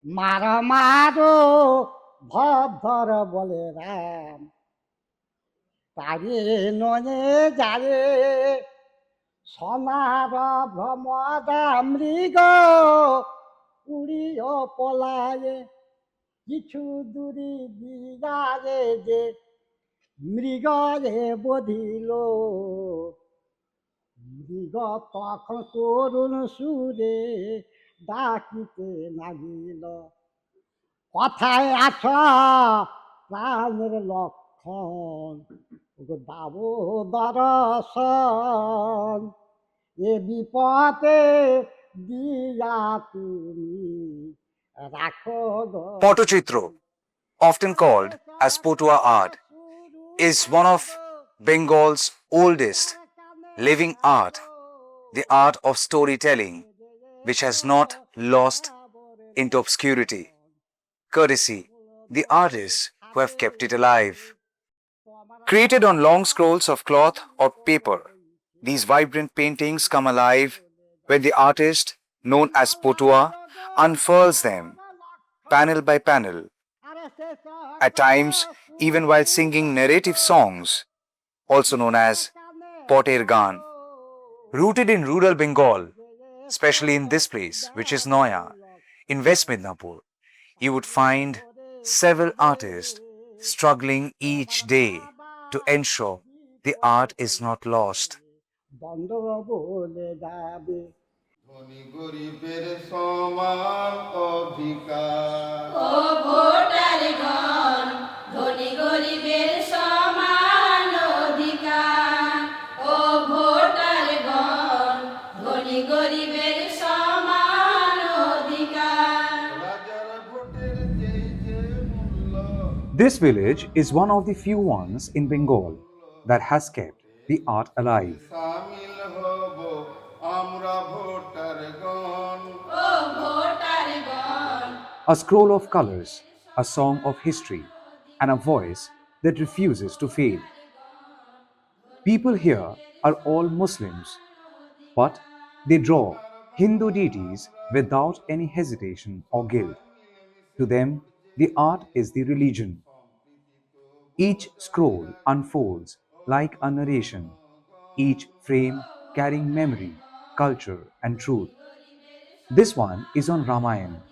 মারো মারো ভর বলে রাম তারে নয়ে যারে সোনার ভ্রমদা মৃগ উড়িও পলায়ে কিছু দূরি দিগারে যে মৃগরে বধিল মৃগ তখন করুণ সুরে ডাকিতে লাগিল কথায় আছ প্রাণের লক্ষণ দাবো দর্শন এ বিপদে দিয়া তুমি রাখো Patachitra, often called as Potua art, is one of Bengal's oldest living art, the art of storytelling, which has not lost into obscurity, courtesy the artists who have kept it alive. Created on long scrolls of cloth or paper, these vibrant paintings come alive when the artist, known as Potua, unfurls them panel by panel, at times even while singing narrative songs, also known as Poter Gan. Rooted in rural Bengal, especially in this place, which is Naya, in West Midnapur, you would find several artists struggling each day to ensure the art is not lost. বন্ধ বলে যাবে ধনী গরিবের সমান অধিকার ও ভোটারগণ ধনী গরিবের সমান অধিকার ও ভোটারগণ ধনী গরিবের সমান অধিকার রাজার ভোটের যেই যে মূল্য This village is one of the few ones in Bengal that has kept the art alive. সামিল হব আমরা ভোটারগণ ও ভোটারগণ A scroll of colors, a song of history, and a voice that refuses to fade. People here are all Muslims, but they draw Hindu deities without any hesitation or guilt. To them, the art is the religion. Each scroll unfolds like a narration, each frame carrying memory, culture, and truth. This one is on Ramayana,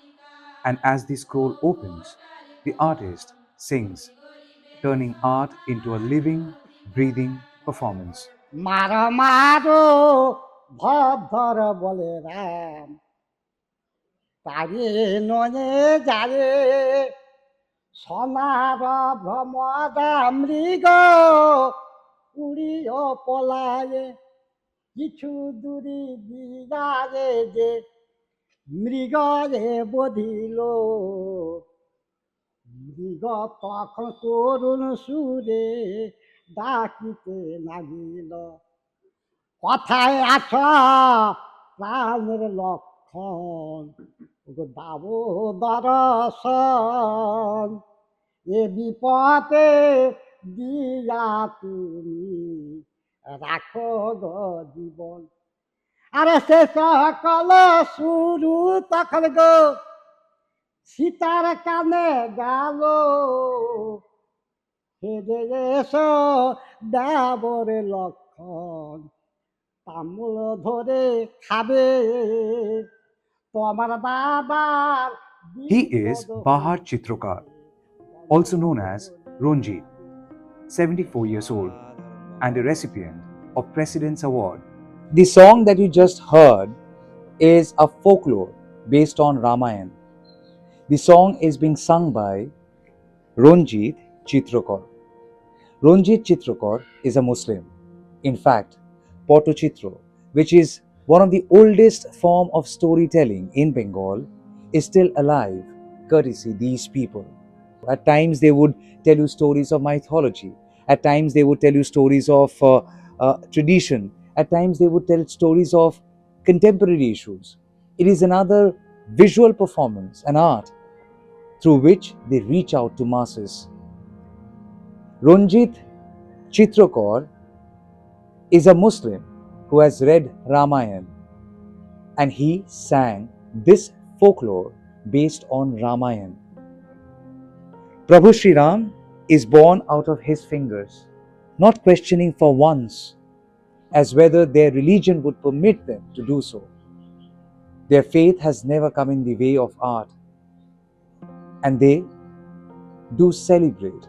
and as the scroll opens, the artist sings, turning art into a living, breathing performance. মারো মারো ভর বলে রাম তারে নয়ে যারে সোনার ভ্রমদা মৃগ উড়িও পলায়ে কিছু দূরি দিগারে যে মৃগরে বধিল মৃগ তখন করুণ সুরে ডাকিতে লাগিল কথায় আছ প্রাণের লক্ষণ দাবো দর্শন এ বিপদে দিয়া তুমি রাখো গো জীবন আরে সে সকল শুরু তখন গো সীতার কানে গেল হেরে এসো দেবর লক্ষণ তামুল ধরে খাবে তোমার দাদার He is Bahar Chitrakar, also known as Ronjit, 74 years old, and a recipient of President's Award. The song that you just heard is a folklore based on Ramayana. The song is being sung by Ronjit Chitrakar. Ronjit Chitrakar is a Muslim. In fact, Patachitra, which is one of the oldest form of storytelling in Bengal, is still alive courtesy these people. At times they would tell you stories of mythology. At times they would tell you stories of tradition. At times they would tell stories of contemporary issues. It is another visual performance, an art, through which they reach out to masses. Ronjit Chitrakar is a Muslim who has read Ramayana, and he sang this folklore based on Ramayana. Prabhu Sri Ram is born out of his fingers, not questioning for once as whether their religion would permit them to do so. Their faith has never come in the way of art, and they do celebrate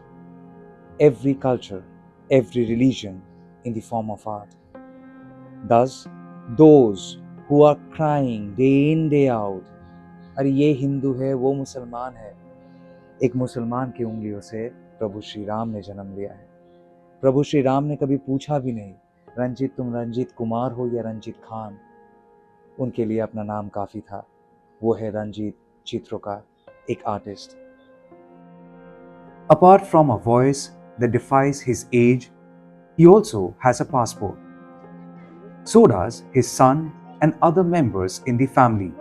every culture, every religion in the form of art. Thus, those who are crying day in day out, अरे ये हिंदू है वो मुसलमान है, एक मुसलमान की उंगलियों से प्रभु श्री राम ने जन्म लिया है। प्रभु श्री राम ने कभी पूछा भी नहीं रंजीत तुम रंजीत कुमार हो या रंजीत खान, उनके लिए अपना नाम काफी था। वो है रंजीत चित्रकार, एक artist. Apart from a voice that defies his age, he also has a passport. So does his son and other members in the family.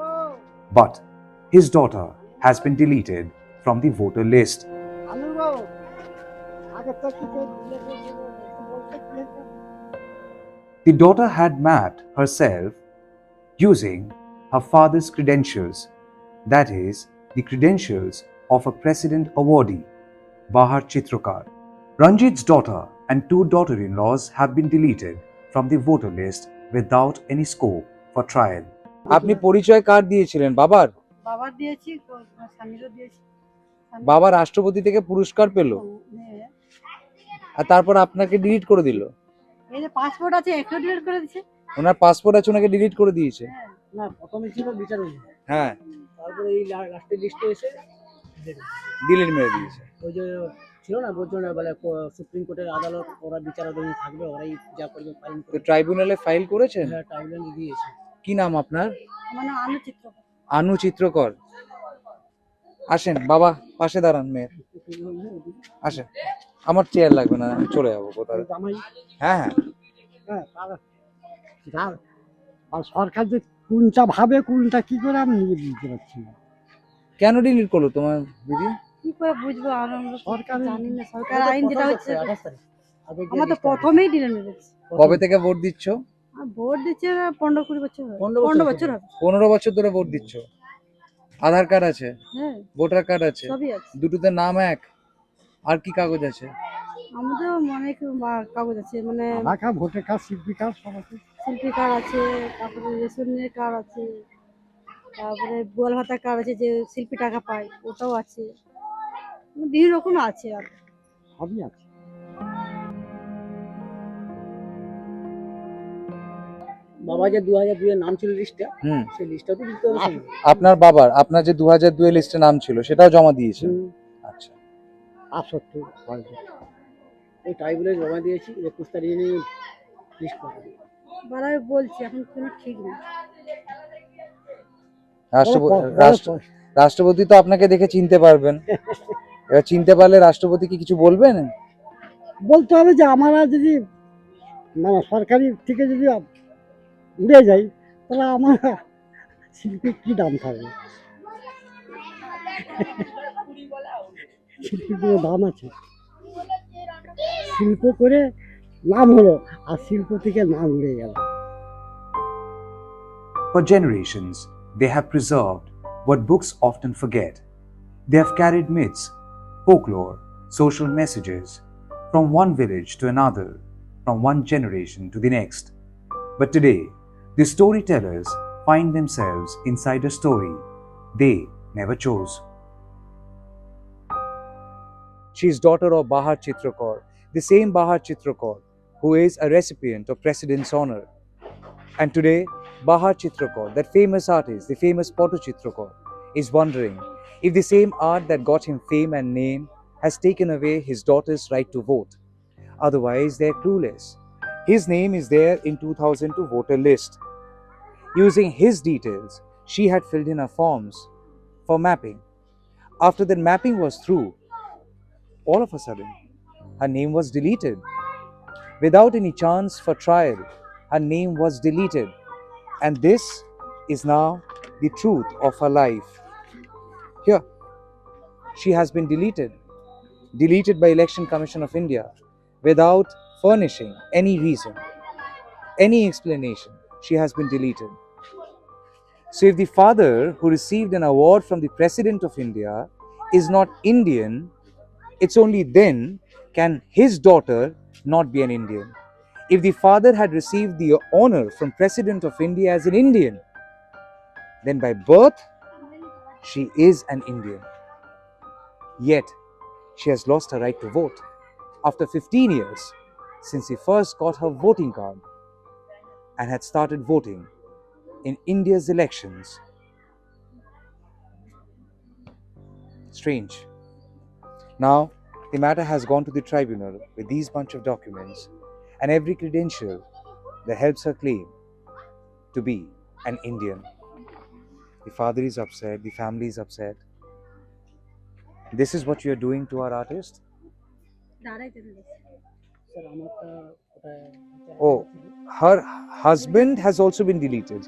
But his daughter has been deleted from the voter list. The daughter had mapped herself using her father's credentials, that is, the credentials of a president awardee, Bahar Chitrakar. Ranjit's daughter and two daughter-in-laws have been deleted from the voter list without any scope for trial. আপনি পরিচয় card দিয়েছিলেন বাবার? বাবার দিয়েছি, স্বামীরও দিয়েছি। বাবা রাষ্ট্রপতি থেকে পুরস্কার পেল আর তারপর আপনাকে ডিলিট করে দিল। এই যে পাসপোর্ট আছে একটু ডিলিট করে দিয়েছে। ওনার পাসপোর্ট আছে ওনাকে ডিলিট করে দিয়েছে। না প্রথমে ছিল বিচার, হ্যাঁ, তারপরে এই লাস্টের লিস্টে এসে ডিলিট মেরে দিয়েছে। ওই যে ছিল না বলছিল না বলে সুপ্রিম কোর্টের আদালত ওরা বিচারাধীন থাকবে, ওরাই যা করবে ফাইল তো ট্রাইব্যুনালে ফাইল করেছেন? হ্যাঁ ট্রাইব্যুনালে দিয়েছে। কি নাম আপনার? আমার নাম আনু চিত্রকর। আনু চিত্রকর। আসেন বাবা, পাশে দাঁড়ান মেয়ের। আসেন, আমার চেয়ার লাগবে না, আমি চলে যাবো কোথাও। হ্যাঁ হ্যাঁ, আর সরকার যে কোনটা ভাবে কোনটা কি করে আমি নিজে বুঝতে পারছি না। কেন ডিলিট করলো তোমার দিদি? কি করে বুঝবো, আর আমরা সরকার জানি না সরকার আইন যেটা হচ্ছে। 28 তারিখ আমরা তো প্রথমেই ডিলিট মেরেছি। কবে থেকে ভোট দিচ্ছ? ভোট দিচ্ছে 15-20 বছর হবে। 15 বছর হবে। 15 বছর ধরে ভোট দিচ্ছ। আধার কার্ড আছে? হ্যাঁ, ভোটার কার্ড আছে? সবই আছে। দুটোতে নাম এক, আর কি কাগজ আছে? আমাদের অনেক কাগজ আছে, মানে আধার ভোটার কার্ড শিল্পী কার্ড সব আছে। শিল্পী কার্ড আছে, তারপরে রেশনের কার্ড আছে, তারপরে গোয়াল ভাতা কার্ড আছে যে শিল্পী টাকা পায় ওটাও আছে, বিভিন্ন রকম আছে আর সবই আছে। বাবা যে 2002 এর নাম ছিল লিস্টে, সেই লিস্টটা তো দিতে হবে। আপনার বাবার, আপনার যে 2002 এর লিস্টে নাম ছিল সেটাও জমা দিয়েছেন? আচ্ছা। 68 হয়তো এই ট্রাইব্যুনালে জমা দিয়েছি, 21 তারিখে লিস্ট পাঠাবো। বাড়াই বলছি এখন কোনো ঠিক না। রাষ্ট্রপতি তো আপনাকে দেখে চিনতে পারবেন, এবার চিনতে পারলে রাষ্ট্রপতি কি কিছু বলবেন? বলতে হবে যে আমরা যদি মানে সরকারি থেকে যদি উড়ে যাই তাহলে আমার শিল্পীর কি দাম থাকবে? শিল্পীর কোনো দাম আছে? শিল্প করে নাম হলো আর শিল্প থেকে নাম উড়ে গেল। For generations, they have preserved what books often forget. They have carried myths, folklore, social messages from one village to another, from one generation to the next. But today, the storytellers find themselves inside a story they never chose. She is daughter of Bahar Chitrakar, the same Bahar Chitrakar who is a recipient of President's honor. And today, Bahar Chitrakar, that famous artist, the famous Patachitra, is wondering if the same art that got him fame and name has taken away his daughter's right to vote. Otherwise, they're clueless. His name is there in 2002 voter list. Using his details, she had filled in her forms for mapping. After that mapping was through, all of a sudden, her name was deleted. Without any chance for trial, her name was deleted. And this is now the truth of her life. Here, she has been deleted by Election Commission of India without furnishing any reason, any explanation. She has been deleted. So if the father who received an award from the President of India is not Indian, it's only then can his daughter not be an Indian. If the father had received the honor from President of India as an Indian, then by birth she is an Indian. Yet she has lost her right to vote after 15 years since she first got her voting card and had started voting in India's elections. Strange. Now, the matter has gone to the tribunal with these bunch of documents and every credential that helps her claim to be an Indian. The father is upset, the family is upset. This is what you are doing to our artist? Sir আমারটা কোথায় Oh, her husband has also been deleted.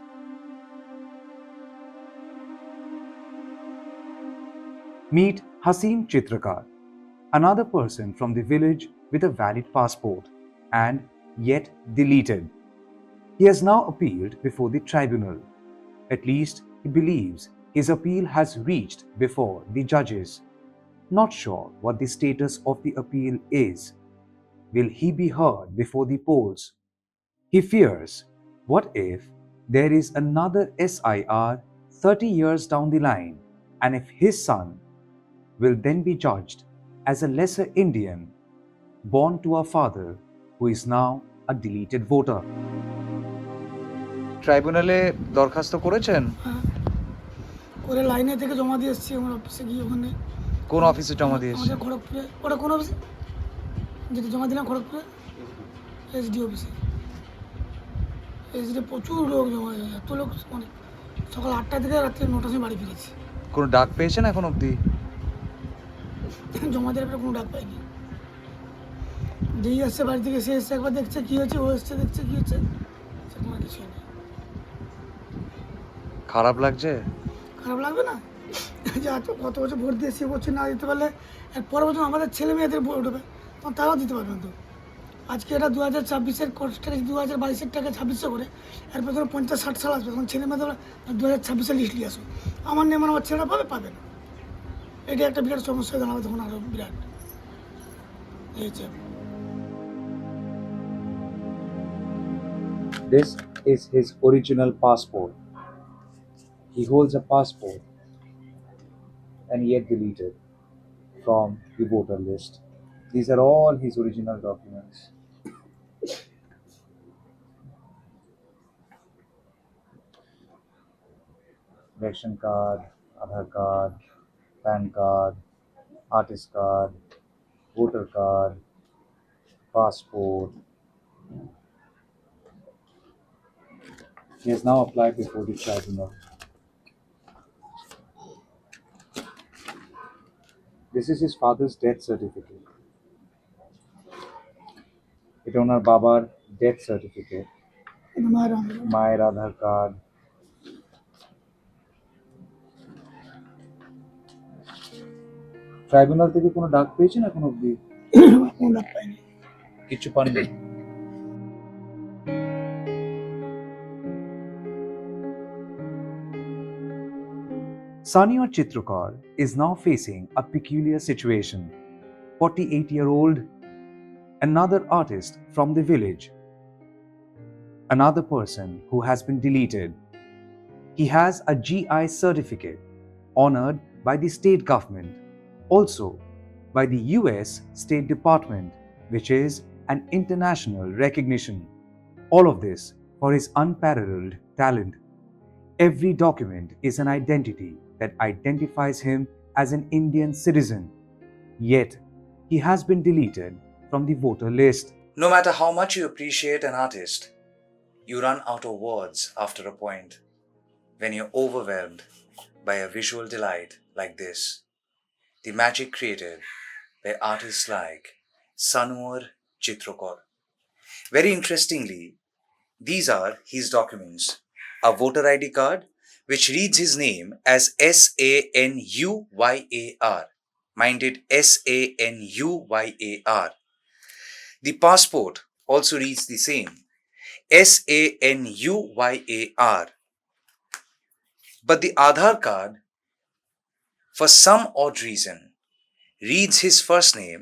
Meet Hasim Chitrakar, another person from the village with a valid passport and yet deleted. He has now appealed before the tribunal. At least he believes his appeal has reached before the judges. Not sure what the status of the appeal is. Will he be heard before the polls? He fears, what if there is another SIR 30 years down the line, and if his son will then be judged as a lesser Indian born to a father who is now a deleted voter? ট্রাইব্যুনালে দরখাস্ত করেছেন? করে লাইনে থেকে জমা দিয়ে এসেছি আমার অফিসে গিয়ে ওখানে। কোন অফিসে জমা দিয়ে এসেছেন? আমাদের খড়গপুরে। ওটা কোন অফিসে? যেটা জমা দিলাম খড়গপুরে এসডি অফিসে। এসডি প্রচুর লোক জমা হয়ে যায়, এত লোক মানে সকাল 8টা থেকে রাত্রি 9টার সময় বাড়ি ফিরেছি। কোনো ডাক পেয়েছেন এখন অবধি? জমা দেওয়ার পরে কোনো ডাক পাইনি। যেই আসছে বাড়ি থেকে সে এসছে একবার দেখছে কী হচ্ছে, ও এসছে দেখছে কী হচ্ছে, সেরকম আর কিছুই নেই। খারাপ লাগছে? খারাপ লাগবে না? যে এত কত বছর ভোট দিয়ে সে বছর না দিতে পারলে এর পরের বছর আমাদের ছেলে মেয়েদের ভোট হবে, তখন তারাও দিতে পারবে না। তো আজকে এটা 2024-এর কোর্সটাকে 2022-এর টাকা 2600 করে, এরপর ধরো 50-60 সাল আসবে, তখন ছেলে মেয়েদের 2026-এর লিস্ট নিয়ে আসো। আমার নিয়ে আমার ছেলেরা পাবে পাবে না, এটা একটা বিরাট সমস্যা হয়ে দাঁড়াবে তখন আরও বিরাট। এই হচ্ছে। This is his original passport. He holds a passport and yet deleted from the voter list. These are all his original documents. Ration card, Aadhaar card, PAN card, artist card, voter card, passport. He has now applied before the tribunal. This is his father's death certificate. এটা ওনার বাবার death certificate, মায়ের আধার card. Tribunal থেকে কোনো ডাক পেয়েছেন এখন অবধি? কোনো ডাক পাইনি, কিছু পাননি। Sanyur Chitrakar is now facing a peculiar situation. 48-year-old, another artist from the village, another person who has been deleted. He has a GI certificate honored by the state government, also by the US State Department, which is an international recognition. All of this for his unparalleled talent. Every document is an identity that identifies him as an Indian citizen. Yet, he has been deleted from the voter list. No matter how much you appreciate an artist, you run out of words after a point when you're overwhelmed by a visual delight like this. The magic created by artists like Sanyur Chitrakar. Very interestingly, these are his documents. A voter ID card which reads his name as Sanuyar. Mind it, Sanuyar. The passport also reads the same, Sanuyar. But the Aadhaar card, for some odd reason, reads his first name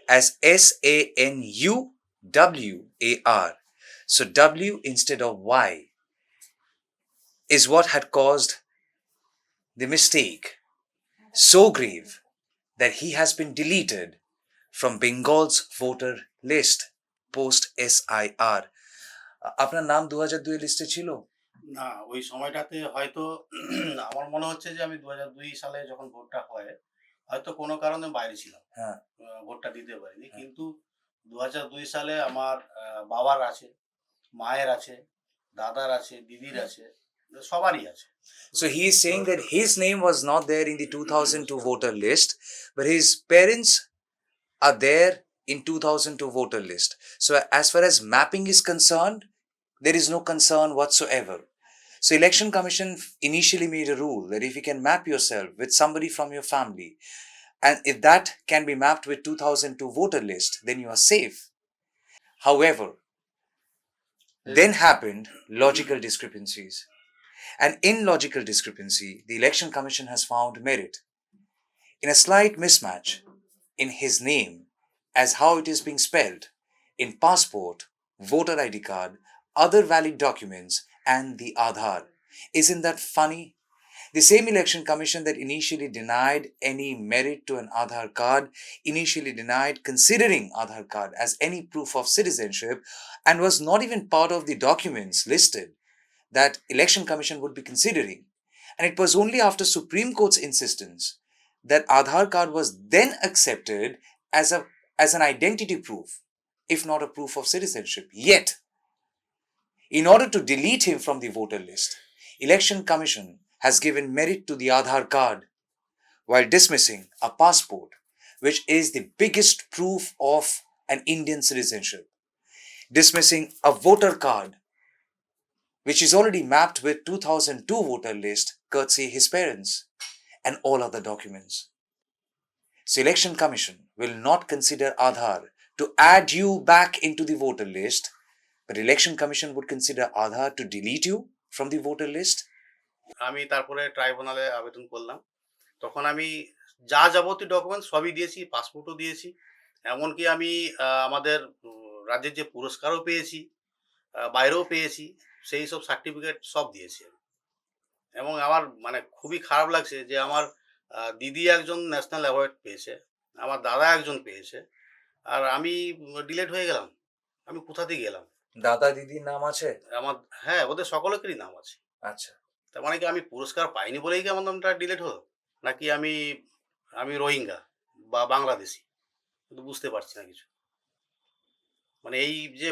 as Sanuwar. So W instead of Y is what had caused the mistake so grave that he has been deleted from Bengal's voter list post SIR. আপনার নাম 2002 লিস্টে ছিল? না, ওই সময়টাতে হয়তো আমার মনে হচ্ছে যে আমি ২০০২ সালে যখন ভোটটা হয়, হয়তো কোনো কারণে বাইরে ছিলাম। হ্যাঁ। ভোটটা দিতে পারিনি। কিন্তু ২০০২ সালে আমার বাবার আছে, মায়ের আছে, দাদার আছে, দিদির আছে, সবারই আছে। So he is saying that his name was not there in the 2002 voter list, but his parents are there in 2002 voter list. So as far as mapping is concerned, there is no concern whatsoever. So Election Commission initially made a rule that if you can map yourself with somebody from your family, and if that can be mapped with 2002 voter list, then you are safe. However, then happened logical discrepancies. And in logical discrepancy, the Election Commission has found merit in a slight mismatch in his name as how it is being spelled in passport, voter ID card, other valid documents, and the Aadhaar. Isn't that funny? The same Election Commission that initially denied any merit to an Aadhaar card, initially denied considering Aadhaar card as any proof of citizenship, and was not even part of the documents listed that Election Commission would be considering. And it was only after Supreme Court's insistence that Aadhaar card was then accepted as an identity proof, if not a proof of citizenship. Yet, in order to delete him from the voter list, Election Commission has given merit to the Aadhaar card while dismissing a passport, which is the biggest proof of an Indian citizenship, dismissing a voter card, which is already mapped with 2002 voter list, courtesy his parents, and all other documents. So Election Commission will not consider Aadhaar to add you back into the voter list, but Election Commission would consider Aadhaar to delete you from the voter list. আমি তারপরে ট্রাইব্যুনালে আবেদন করলাম। তখন আমি যা যাবতীয় documents সবই দিয়েছি, পাসপোর্টও দিয়েছি। এমনকি আমি আমাদের রাজ্যের যে পুরস্কারও পেয়েছি, বাইরেও পেয়েছি, সেই সব সার্টিফিকেট সব দিয়েছি আমি। এবং আমার মানে খুবই খারাপ লাগছে যে আমার দিদি একজন ন্যাশনাল অ্যাওয়ার্ড পেয়েছে, আমার দাদা একজন পেয়েছে, আর আমি ডিলেট হয়ে গেলাম। আমি কোথা দিয়ে গেলাম? দাদা দিদির নাম আছে? আমার হ্যাঁ, ওদের সকলেরই নাম আছে। আচ্ছা। তার মানে কি আমি পুরস্কার পাইনি বলেই কি আমার নামটা ডিলেট হলো? নাকি আমি রোহিঙ্গা বা বাংলাদেশি? কিন্তু বুঝতে পারছি না কিছু। মানে এই যে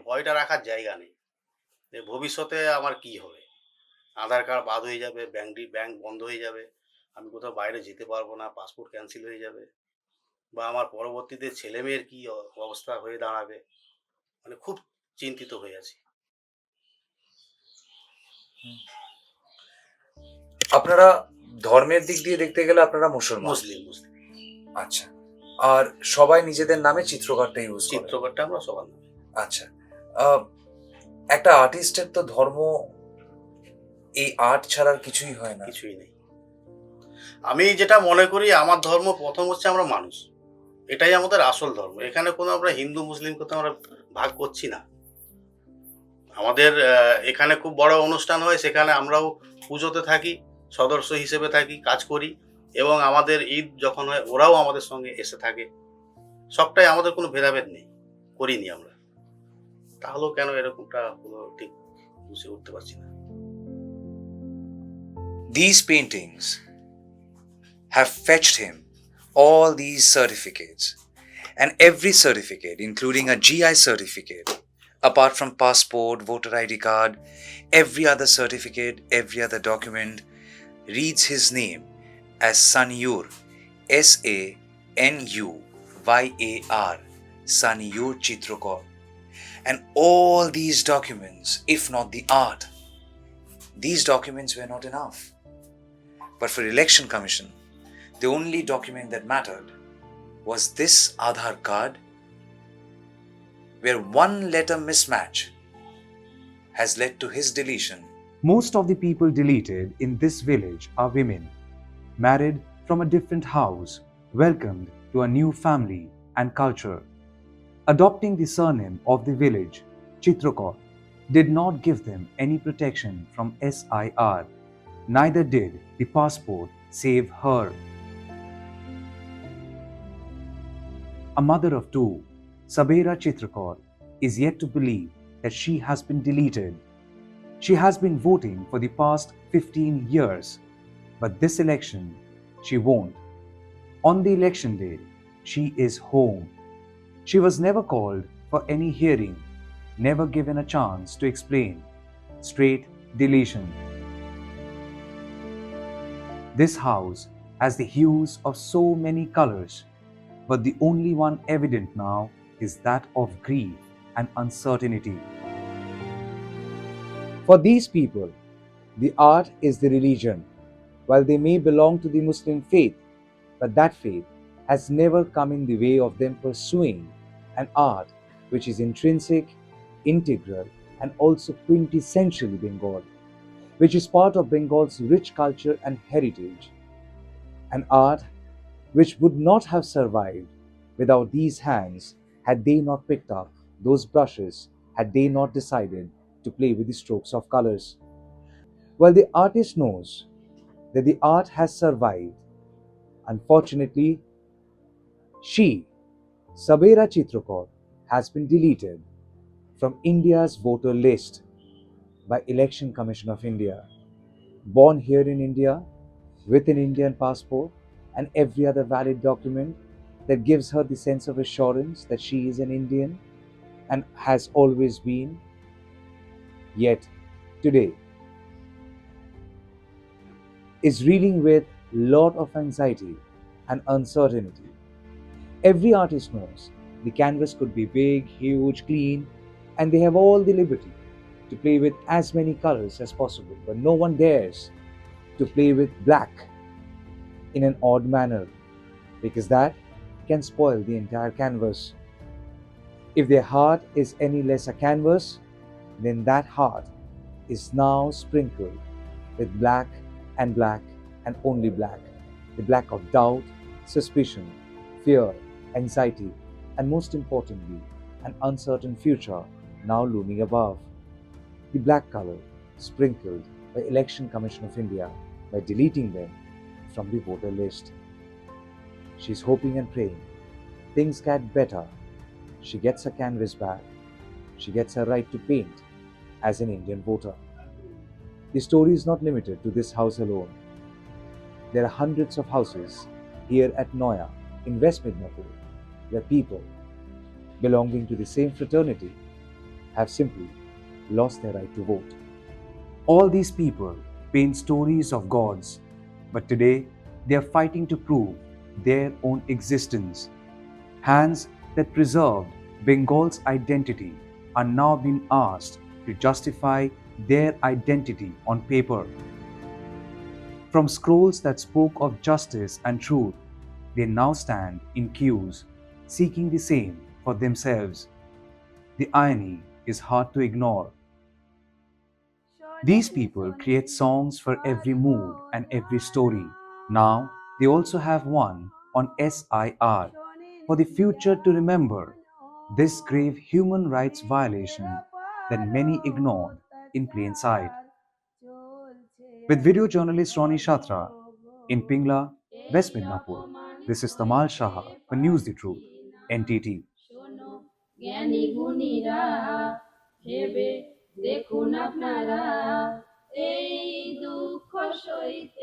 ভয়টা রাখার জায়গা নেই। যে ভবিষ্যতে আমার কি হবে? আধার কার্ড বাদ হয়ে যাবে, ব্যাংক বন্ধ হয়ে যাবে, আমি কোথাও বাইরে যেতে পারবো না, পাসপোর্ট ক্যান্সেল হয়ে যাবে, বা আমার পরবর্তীতে ছেলেমেয়ের কি অবস্থা হয়ে দাঁড়াবে, মানে খুব চিন্তিত হয়ে আছি। আপনারা ধর্মের দিক দিয়ে দেখতে গেলে আপনারা মুসলিম। আচ্ছা। আর সবাই নিজেদের নামে চিত্রকরটা ইউজ করে? চিত্রকরটা আমরা সবার নামে। আচ্ছা। একটা আর্টিস্টের তো ধর্ম এই আর্ট ছাড়ার কিছুই হয় না। কিছুই নেই। আমি যেটা মনে করি, আমার ধর্ম প্রথম হচ্ছে আমরা মানুষ, এটাই আমাদের আসল ধর্ম। এখানে কোনো আমরা হিন্দু মুসলিমকে তো আমরা ভাগ করছি না। আমাদের এখানে খুব বড় অনুষ্ঠান হয়, সেখানে আমরাও পুজোতে থাকি, সদস্য হিসেবে থাকি, কাজ করি, এবং আমাদের ঈদ যখন হয় ওরাও আমাদের সঙ্গে এসে থাকে। সবটাই আমাদের কোনো ভেদাভেদ নেই, করিনি আমরা। তাহলেও কেন এরকমটা হলো ঠিক বুঝে উঠতে পারছি না। These paintings have fetched him all these certificates, and every certificate, including a GI certificate, apart from passport, voter ID card, every other certificate, every other document reads his name as Sanyur, Sanuyar, Sanyur Chitrokor. And all these documents, if not the art, these documents were not enough. But for Election Commission, the only document that mattered was this Aadhaar card, where one letter mismatch has led to his deletion Most of the people deleted in this village are women, married from a different house, welcomed to a new family and culture. Adopting the surname of the village, Chitrakot, did not give them any protection from SIR. Neither did the passport save her. A mother of two, Sabera Chitrakot, is yet to believe that she has been deleted. She has been voting for the past 15 years, but this election, she won't. On the election day, she is home. She was never called for any hearing, never given a chance to explain. Straight deletion. This house has the hues of so many colors, but the only one evident now is that of grief and uncertainty. For these people, the art is the religion. While they may belong to the Muslim faith, but that faith has never come in the way of them pursuing an art which is intrinsic, integral, and also quintessentially Bengal, which is part of Bengal's rich culture and heritage. An art which would not have survived without these hands had they not picked up those brushes, had they not decided to play with the strokes of colors. While the artist knows that the art has survived, unfortunately, she, Sabera Chitrakot, has been deleted from India's voter list by Election Commission of India. Born here in India, with an Indian passport and every other valid document that gives her the sense of assurance that she is an Indian and has always been, yet today is reeling with lot of anxiety and uncertainty. Every artist knows the canvas could be big, huge, clean, and they have all the liberty to play with as many colors as possible, but no one dares to play with black in an odd manner because that can spoil the entire canvas. If their heart is any less a canvas, then that heart is now sprinkled with black and only black. The black of doubt, suspicion, fear, anxiety, and most importantly, an uncertain future now looming above. The black color sprinkled by Election Commission of India by deleting them from the voter list. She's hoping and praying things get better. She gets her canvas back. She gets her right to paint as an Indian voter. The story is not limited to this house alone. There are hundreds of houses here at Naya in West Midnapur where people belonging to the same fraternity have simply lost their right to vote. All these people paint stories of gods, but today they are fighting to prove their own existence. Hands that preserved Bengal's identity are now being asked to justify their identity on paper. From scrolls that spoke of justice and truth, they now stand in queues, seeking the same for themselves. The irony is hard to ignore. These people create songs for every mood and every story. Now they also have one on SIR for the future to remember this grave human rights violation that many ignored in plain sight. With video journalist Ronnie Shatra in Pingla, West Midnapur, this is Tamal Shaha for News the Truth, NTT. শোনো জ্ঞানী গুণীরা ভেবে দেখুন আপনারা এই দুঃখ সইতে